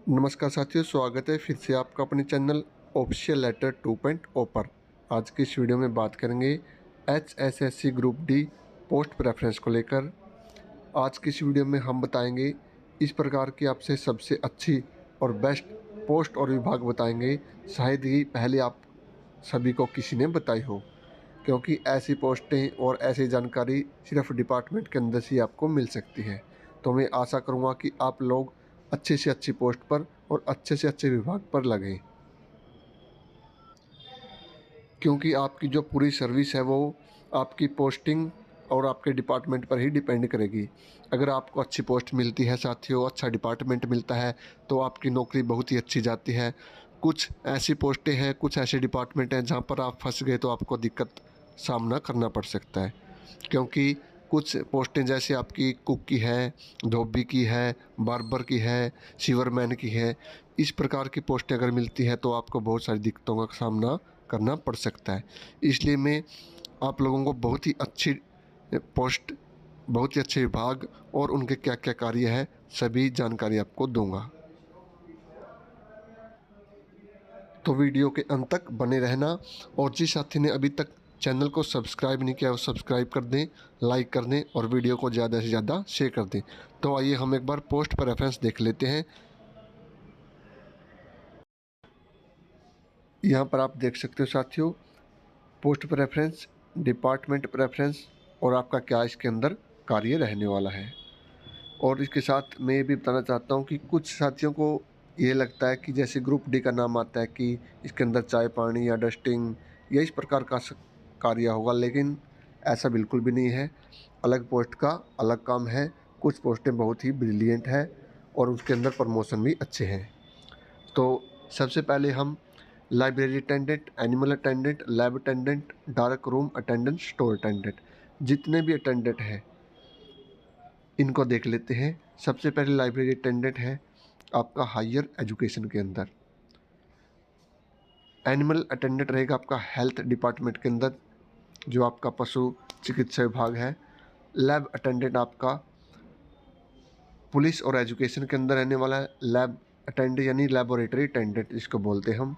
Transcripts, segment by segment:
नमस्कार साथियों, स्वागत है फिर से आपका अपने चैनल ऑफिशियल लेटर 2.0 पर। आज की इस वीडियो में बात करेंगे HSSC group D post preference को लेकर। आज की इस वीडियो में हम बताएंगे इस प्रकार की आपसे सबसे अच्छी और बेस्ट पोस्ट और विभाग बताएंगे, शायद ही पहले आप सभी को किसी ने बताई हो, क्योंकि ऐसी पोस्टें और ऐसी जानकारी सिर्फ डिपार्टमेंट के अंदर से ही आपको मिल सकती है। तो मैं आशा करूँगा कि आप लोग अच्छी से अच्छी पोस्ट पर और अच्छे से अच्छे विभाग पर लगें, क्योंकि आपकी जो पूरी सर्विस है वो आपकी पोस्टिंग और आपके डिपार्टमेंट पर ही डिपेंड करेगी। अगर आपको अच्छी पोस्ट मिलती है साथियों, अच्छा डिपार्टमेंट मिलता है, तो आपकी नौकरी बहुत ही अच्छी जाती है। कुछ ऐसी पोस्टें हैं, कुछ ऐसे डिपार्टमेंट हैं जहाँ पर आप फंस गए तो आपको दिक्कत सामना करना पड़ सकता है, क्योंकि कुछ पोस्टें जैसे आपकी कुक की है, धोबी की है, बार्बर की है, सीवरमैन की है, इस प्रकार की पोस्टें अगर मिलती हैं तो आपको बहुत सारी दिक्कतों का सामना करना पड़ सकता है। इसलिए मैं आप लोगों को बहुत ही अच्छी पोस्ट, बहुत ही अच्छे विभाग और उनके क्या क्या कार्य है, सभी जानकारी आपको दूंगा। तो वीडियो के अंत तक बने रहना, और जिस साथी ने अभी तक चैनल को सब्सक्राइब नहीं किया वो सब्सक्राइब कर दें, लाइक कर दें और वीडियो को ज़्यादा से ज़्यादा शेयर कर दें। तो आइए हम एक बार पोस्ट पर रेफरेंस देख लेते हैं। यहाँ पर आप देख सकते हो साथियों, पोस्ट प्रेफरेंस, डिपार्टमेंट प्रेफरेंस और आपका क्या इसके अंदर कार्य रहने वाला है। और इसके साथ मैं ये भी बताना चाहता हूँ कि कुछ साथियों को ये लगता है कि जैसे ग्रुप डी का नाम आता है कि इसके अंदर चाय पानी या डस्टिंग या इस प्रकार का कार्य होगा, लेकिन ऐसा बिल्कुल भी नहीं है। अलग पोस्ट का अलग काम है। कुछ पोस्टें बहुत ही ब्रिलियंट है और उसके अंदर प्रमोशन भी अच्छे हैं। तो सबसे पहले हम library attendant, animal attendant, lab attendant, dark room attendant, store attendant, जितने भी अटेंडेंट हैं इनको देख लेते हैं। सबसे पहले लाइब्रेरी अटेंडेंट है आपका हायर एजुकेशन के अंदर। एनिमल अटेंडेंट रहेगा आपका हेल्थ डिपार्टमेंट के अंदर, जो आपका पशु चिकित्सा विभाग है। लैब अटेंडेंट आपका पुलिस और एजुकेशन के अंदर रहने वाला है। लैब अटेंडेंट यानी लेबोरेटरी अटेंडेंट इसको बोलते हैं हम।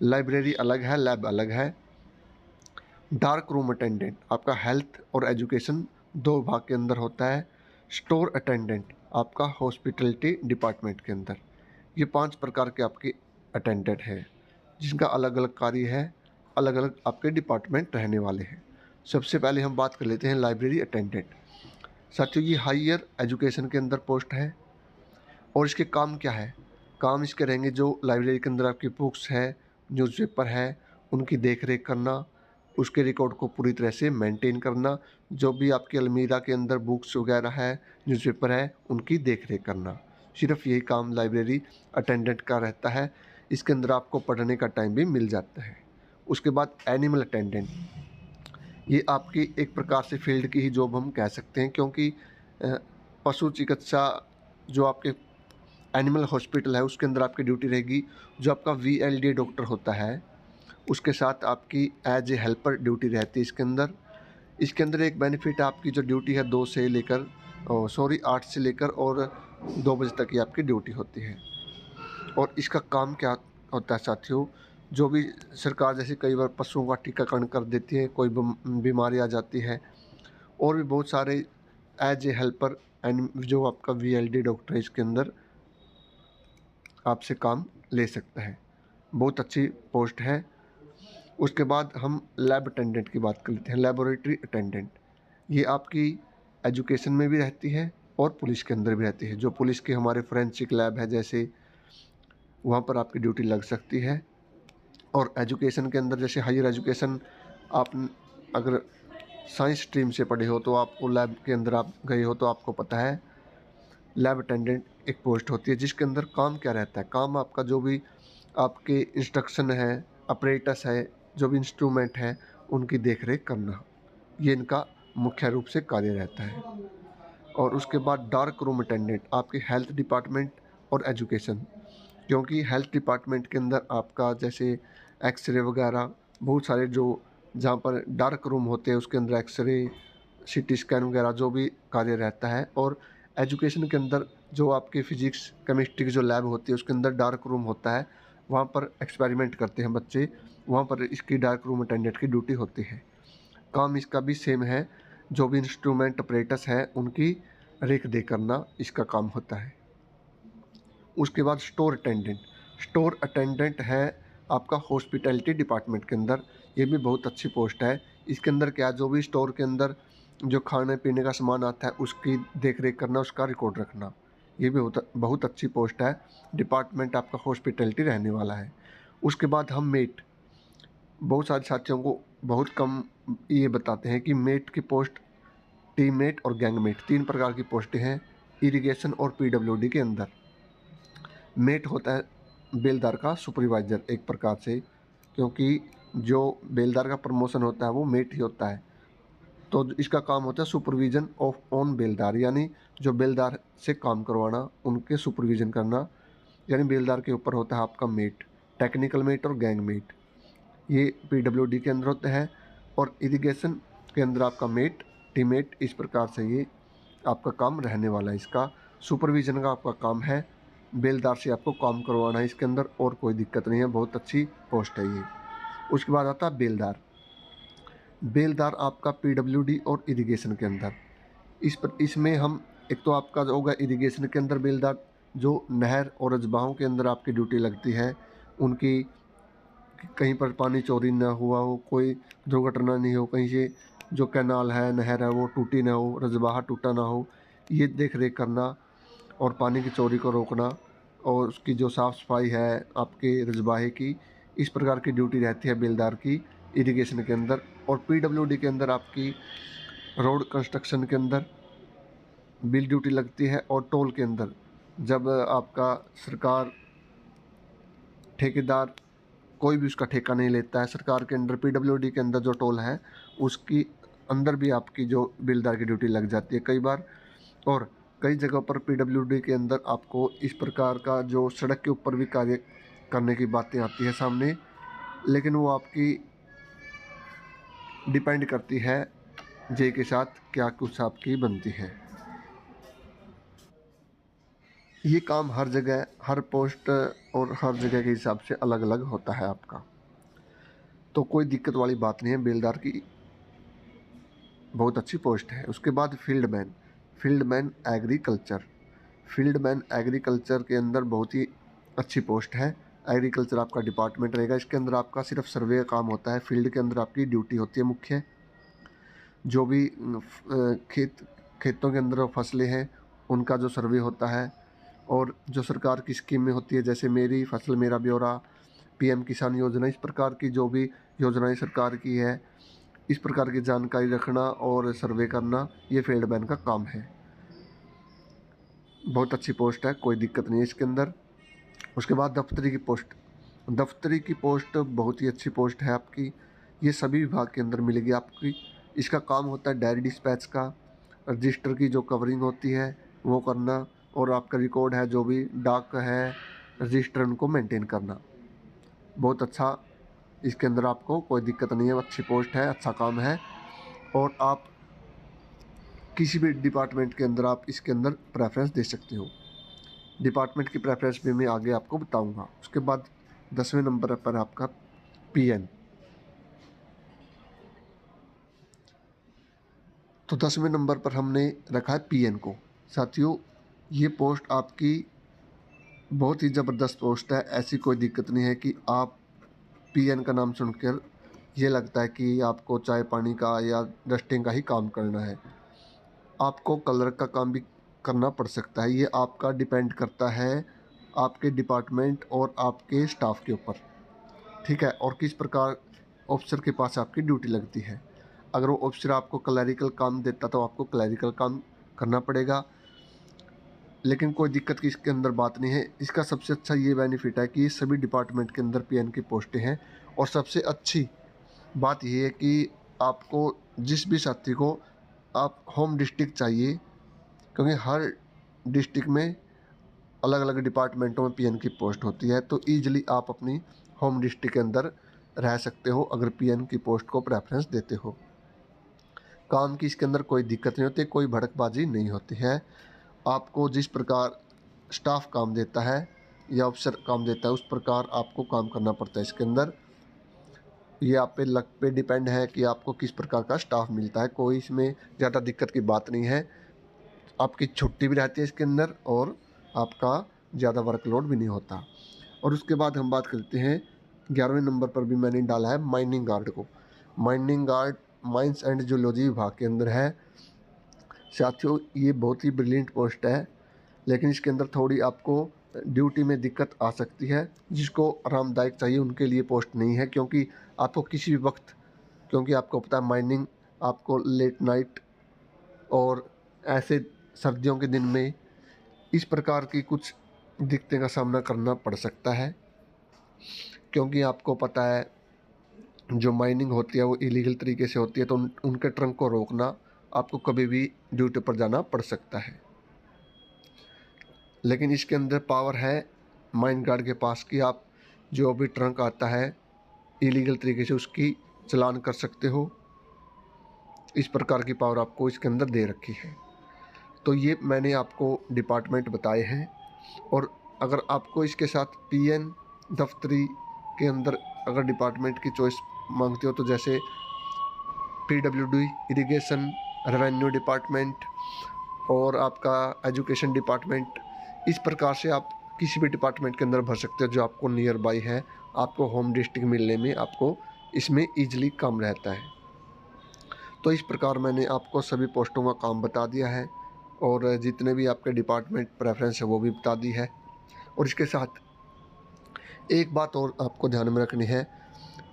लाइब्रेरी अलग है, लैब अलग है। डार्क रूम अटेंडेंट आपका हेल्थ और एजुकेशन दो विभाग के अंदर होता है। स्टोर अटेंडेंट आपका हॉस्पिटलिटी डिपार्टमेंट के अंदर। ये 5 प्रकार के आपके अटेंडेंट हैं, जिनका अलग अलग कार्य है, अलग अलग आपके डिपार्टमेंट रहने वाले हैं। सबसे पहले हम बात कर लेते हैं लाइब्रेरी अटेंडेंट। साथियों, ये हायर एजुकेशन के अंदर पोस्ट है और इसके काम क्या है? काम इसके रहेंगे, जो लाइब्रेरी के अंदर आपकी बुक्स है, न्यूज़पेपर है, उनकी देख रेख करना, उसके रिकॉर्ड को पूरी तरह से मेंटेन करना, जो भी आपकी अलमीरा के अंदर बुक्स वगैरह है, न्यूज़पेपर है, उनकी देख रेख करना। सिर्फ यही काम लाइब्रेरी अटेंडेंट का रहता है। इसके अंदर आपको पढ़ने का टाइम भी मिल जाता है। उसके बाद एनिमल अटेंडेंट, ये आपकी एक प्रकार से फील्ड की ही जॉब हम कह सकते हैं, क्योंकि पशु चिकित्सा, जो आपके एनिमल हॉस्पिटल है उसके अंदर आपकी ड्यूटी रहेगी। जो आपका VLD डॉक्टर होता है उसके साथ आपकी एज ए हेल्पर ड्यूटी रहती है इसके अंदर। इसके अंदर एक बेनिफिट है, आपकी जो ड्यूटी है 2 से लेकर 8 से लेकर और 2 बजे तक की आपकी ड्यूटी होती है। और इसका काम क्या होता है साथियों, जो भी सरकार जैसे कई बार पशुओं का टीकाकरण कर देती है, कोई बीमारी आ जाती है, और भी बहुत सारे एज ए हेल्पर एंड जो आपका VLD डॉक्टर है इसके अंदर आपसे काम ले सकता है। बहुत अच्छी पोस्ट है। उसके बाद हम लैब अटेंडेंट की बात कर लेते हैं, लेबोरेटरी अटेंडेंट। ये आपकी एजुकेशन में भी रहती है और पुलिस के अंदर भी रहती है। जो पुलिस के हमारे फोरेंसिक लैब है जैसे, वहाँ पर आपकी ड्यूटी लग सकती है। और एजुकेशन के अंदर जैसे हायर एजुकेशन, आप अगर साइंस स्ट्रीम से पढ़े हो तो आपको लैब के अंदर आप गए हो तो आपको पता है लैब अटेंडेंट एक पोस्ट होती है, जिसके अंदर काम क्या रहता है। काम आपका जो भी आपके इंस्ट्रक्शन है, अपरेटस है, जो भी इंस्ट्रूमेंट है, उनकी देख रेख करना, ये इनका मुख्य रूप से कार्य रहता है। और उसके बाद डार्क रूम अटेंडेंट आपके हेल्थ डिपार्टमेंट और एजुकेशन, क्योंकि हेल्थ डिपार्टमेंट के अंदर आपका जैसे एक्सरे वगैरह बहुत सारे, जो जहाँ पर डार्क रूम होते हैं उसके अंदर एक्सरे, CT स्कैन वगैरह जो भी कार्य रहता है। और एजुकेशन के अंदर जो आपकी फिजिक्स केमिस्ट्री की जो लैब होती है उसके अंदर डार्क रूम होता है, वहाँ पर एक्सपेरिमेंट करते हैं बच्चे, वहाँ पर इसकी डार्क रूम अटेंडेंट की ड्यूटी होती है। काम इसका भी सेम है, जो भी इंस्ट्रूमेंट ऑपरेटर्स हैं उनकी रेख दे करना इसका काम होता है। उसके बाद स्टोर अटेंडेंट। स्टोर अटेंडेंट है आपका हॉस्पिटैलिटी डिपार्टमेंट के अंदर, ये भी बहुत अच्छी पोस्ट है। इसके अंदर क्या, जो भी स्टोर के अंदर जो खाने पीने का सामान आता है उसकी देख रेख करना, उसका रिकॉर्ड रखना, ये भी बहुत अच्छी पोस्ट है। डिपार्टमेंट आपका हॉस्पिटैलिटी रहने वाला है। उसके बाद हम मेट, बहुत सारे साथियों को बहुत कम ये बताते हैं कि मेट की पोस्ट टीम मेट और गैंग मेट 3 प्रकार की पोस्टें हैं इरिगेशन और पीडब्ल्यूडी के अंदर। मेट होता है बेलदार का सुपरवाइज़र एक प्रकार से, क्योंकि जो बेलदार का प्रमोशन होता है वो मेट ही होता है। तो इसका काम होता है सुपरविज़न ऑफ ऑन बेलदार, यानी जो बेलदार से काम करवाना, उनके सुपरविज़न करना, यानी बेलदार के ऊपर होता है आपका मेट, टेक्निकल मेट और गैंग मेट, ये पीडब्ल्यूडी के अंदर होते हैं। और इरिगेशन के अंदर आपका मेट, टीमेट, इस प्रकार से ये आपका काम रहने वाला है। इसका सुपरविज़न का आपका काम है, बेलदार से आपको काम करवाना है इसके अंदर, और कोई दिक्कत नहीं है, बहुत अच्छी पोस्ट है ये। उसके बाद आता है बेलदार। बेलदार आपका पीडब्ल्यूडी और इरिगेशन के अंदर, इसमें हम एक तो आपका जो होगा इरिगेशन के अंदर बेलदार, जो नहर और रजबाहों के अंदर आपकी ड्यूटी लगती है, उनकी कहीं पर पानी चोरी ना हुआ हो, कोई दुर्घटना नहीं हो, कहीं से जो कैनाल है, नहर है, वो टूटी ना हो, रजबाहा टूटा ना हो, ये देख रेख करना और पानी की चोरी को रोकना, और उसकी जो साफ़ सफाई है आपके रजबाहे की, इस प्रकार की ड्यूटी रहती है बेलदार की इरिगेशन के अंदर। और पीडब्ल्यूडी के अंदर आपकी रोड कंस्ट्रक्शन के अंदर बिल ड्यूटी लगती है, और टोल के अंदर जब आपका सरकार ठेकेदार कोई भी उसका ठेका नहीं लेता है, सरकार के अंडर पीडब्ल्यूडी के अंदर जो टोल है उसकी अंदर भी आपकी जो बेलदार की ड्यूटी लग जाती है कई बार। और कई जगहों पर पीडब्ल्यूडी के अंदर आपको इस प्रकार का जो सड़क के ऊपर भी कार्य करने की बातें आती है सामने, लेकिन वो आपकी डिपेंड करती है जे के साथ क्या कुछ आपकी बनती है। ये काम हर जगह, हर पोस्ट और हर जगह के हिसाब से अलग अलग होता है आपका, तो कोई दिक्कत वाली बात नहीं है, बेलदार की बहुत अच्छी पोस्ट है। उसके बाद fieldman. Fieldman agriculture. Fieldman agriculture के अंदर बहुत ही अच्छी पोस्ट है। एग्रीकल्चर आपका डिपार्टमेंट रहेगा, इसके अंदर आपका सिर्फ सर्वे का काम होता है, फील्ड के अंदर आपकी ड्यूटी होती है मुख्य, जो भी खेतों के अंदर फसलें हैं उनका जो सर्वे होता है, और जो सरकार की स्कीमें होती है जैसे मेरी फसल मेरा ब्यौरा, पीएम किसान योजना, इस प्रकार की जो भी योजनाएं सरकार की है, इस प्रकार की जानकारी रखना और सर्वे करना, ये फील्डमैन का काम है। बहुत अच्छी पोस्ट है, कोई दिक्कत नहीं है इसके अंदर। उसके बाद दफ्तरी की पोस्ट। दफ्तरी की पोस्ट बहुत ही अच्छी पोस्ट है आपकी, ये सभी विभाग के अंदर मिलेगी आपकी। इसका काम होता है डायरी डिस्पैच का, रजिस्टर की जो कवरिंग होती है वो करना, और आपका रिकॉर्ड है जो भी डाक है, रजिस्टर, उनको मेंटेन करना। बहुत अच्छा, इसके अंदर आपको कोई दिक्कत नहीं है, अच्छी पोस्ट है, अच्छा काम है। और आप किसी भी डिपार्टमेंट के अंदर आप इसके अंदर प्रेफरेंस दे सकते हो। डिपार्टमेंट की प्रेफरेंस भी मैं आगे आपको बताऊंगा। उसके बाद 10वें नंबर पर आपका पीएन। तो 10वें नंबर पर हमने रखा है पीएन को। साथियों, ये पोस्ट आपकी बहुत ही ज़बरदस्त पोस्ट है, ऐसी कोई दिक्कत नहीं है कि आप पीएन का नाम सुनकर ये लगता है कि आपको चाय पानी का या डस्टिंग का ही काम करना है। आपको कलर का काम भी करना पड़ सकता है, ये आपका डिपेंड करता है आपके डिपार्टमेंट और आपके स्टाफ के ऊपर, ठीक है, और किस प्रकार ऑफिसर के पास आपकी ड्यूटी लगती है। अगर वो ऑफिसर आपको क्लैरिकल काम देता तो आपको क्लैरिकल काम करना पड़ेगा, लेकिन कोई दिक्कत की इसके अंदर बात नहीं है। इसका सबसे अच्छा ये बेनिफिट है कि ये सभी डिपार्टमेंट के अंदर पीएन की पोस्टें हैं, और सबसे अच्छी बात यह है कि आपको जिस भी साथी को आप होम डिस्ट्रिक्ट चाहिए, क्योंकि हर डिस्ट्रिक्ट में अलग अलग डिपार्टमेंटों में पीएन की पोस्ट होती है, तो ईजिली आप अपनी होम डिस्ट्रिक्ट के अंदर रह सकते हो अगर पीएन की पोस्ट को प्रेफरेंस देते हो। काम की इसके अंदर कोई दिक्कत नहीं होती, कोई भड़कबाजी नहीं होती है। आपको जिस प्रकार स्टाफ काम देता है या अफसर काम देता है उस प्रकार आपको काम करना पड़ता है इसके अंदर। ये आप पे लक पे डिपेंड है कि आपको किस प्रकार का स्टाफ मिलता है। कोई इसमें ज़्यादा दिक्कत की बात नहीं है। आपकी छुट्टी भी रहती है इसके अंदर और आपका ज़्यादा वर्कलोड भी नहीं होता। और उसके बाद हम बात करते हैं 11वें नंबर पर भी मैंने डाला है माइनिंग गार्ड को। Mining guard mines and zoology विभाग के अंदर है। साथियों ये बहुत ही ब्रिलियंट पोस्ट है, लेकिन इसके अंदर थोड़ी आपको ड्यूटी में दिक्कत आ सकती है। जिसको आरामदायक चाहिए उनके लिए पोस्ट नहीं है, क्योंकि आपको किसी भी वक्त, क्योंकि आपको पता है माइनिंग आपको लेट नाइट और ऐसे सर्दियों के दिन में इस प्रकार की कुछ दिक्कतें का सामना करना पड़ सकता है। क्योंकि आपको पता है जो माइनिंग होती है वो इलीगल तरीके से होती है, तो उनके ट्रंक को रोकना आपको कभी भी ड्यूटी पर जाना पड़ सकता है। लेकिन इसके अंदर पावर है माइन गार्ड के पास कि आप जो भी ट्रंक आता है इलीगल तरीके से उसकी चालान कर सकते हो। इस प्रकार की पावर आपको इसके अंदर दे रखी है। तो ये मैंने आपको डिपार्टमेंट बताए हैं। और अगर आपको इसके साथ पीएन दफ्तरी के अंदर अगर डिपार्टमेंट की चॉइस मांगते हो तो जैसे पीडब्ल्यूडी, इरिगेशन, रेवेन्यू डिपार्टमेंट और आपका एजुकेशन डिपार्टमेंट, इस प्रकार से आप किसी भी डिपार्टमेंट के अंदर भर सकते हो जो आपको नियर बाई है। आपको होम डिस्ट्रिक्ट मिलने में आपको इसमें ईजिली काम रहता है। तो इस प्रकार मैंने आपको सभी पोस्टों का काम बता दिया है और जितने भी आपके डिपार्टमेंट प्रेफरेंस है वो भी बता दी है। और इसके साथ एक बात और आपको ध्यान में रखनी है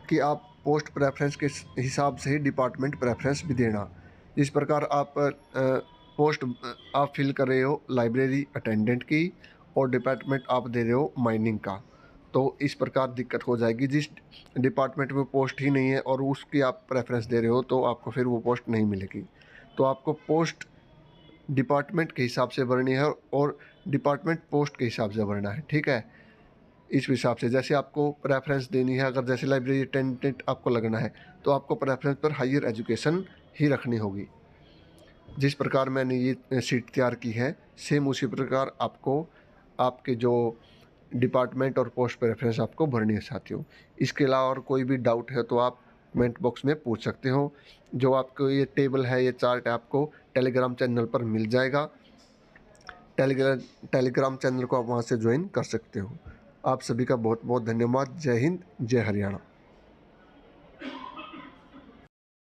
कि आप पोस्ट प्रेफरेंस के हिसाब से ही डिपार्टमेंट प्रेफरेंस भी देना। इस प्रकार आप पोस्ट आप फिल कर रहे हो लाइब्रेरी अटेंडेंट की और डिपार्टमेंट आप दे रहे हो माइनिंग का, तो इस प्रकार दिक्कत हो जाएगी। जिस डिपार्टमेंट में पोस्ट ही नहीं है और उसकी आप प्रेफरेंस दे रहे हो तो आपको फिर वो पोस्ट नहीं मिलेगी। तो आपको पोस्ट डिपार्टमेंट के हिसाब से भरनी है और डिपार्टमेंट पोस्ट के हिसाब से भरना है, ठीक है। इस हिसाब से जैसे आपको प्रेफरेंस देनी है, अगर जैसे लाइब्रेरी अटेंडेंट आपको लगना है तो आपको प्रेफरेंस पर हायर एजुकेशन ही रखनी होगी। जिस प्रकार मैंने ये सीट तैयार की है सेम उसी प्रकार आपको आपके जो डिपार्टमेंट और पोस्ट प्रेफरेंस आपको भरनी है साथियों। इसके अलावा और कोई भी डाउट है तो आप कमेंट बॉक्स में पूछ सकते हो। जो आपको ये टेबल है, ये चार्ट है, आपको टेलीग्राम चैनल पर मिल जाएगा। टेलीग्राम चैनल को आप वहाँ से ज्वाइन कर सकते हो। आप सभी का बहुत बहुत धन्यवाद। जय हिंद, जय हरियाणा।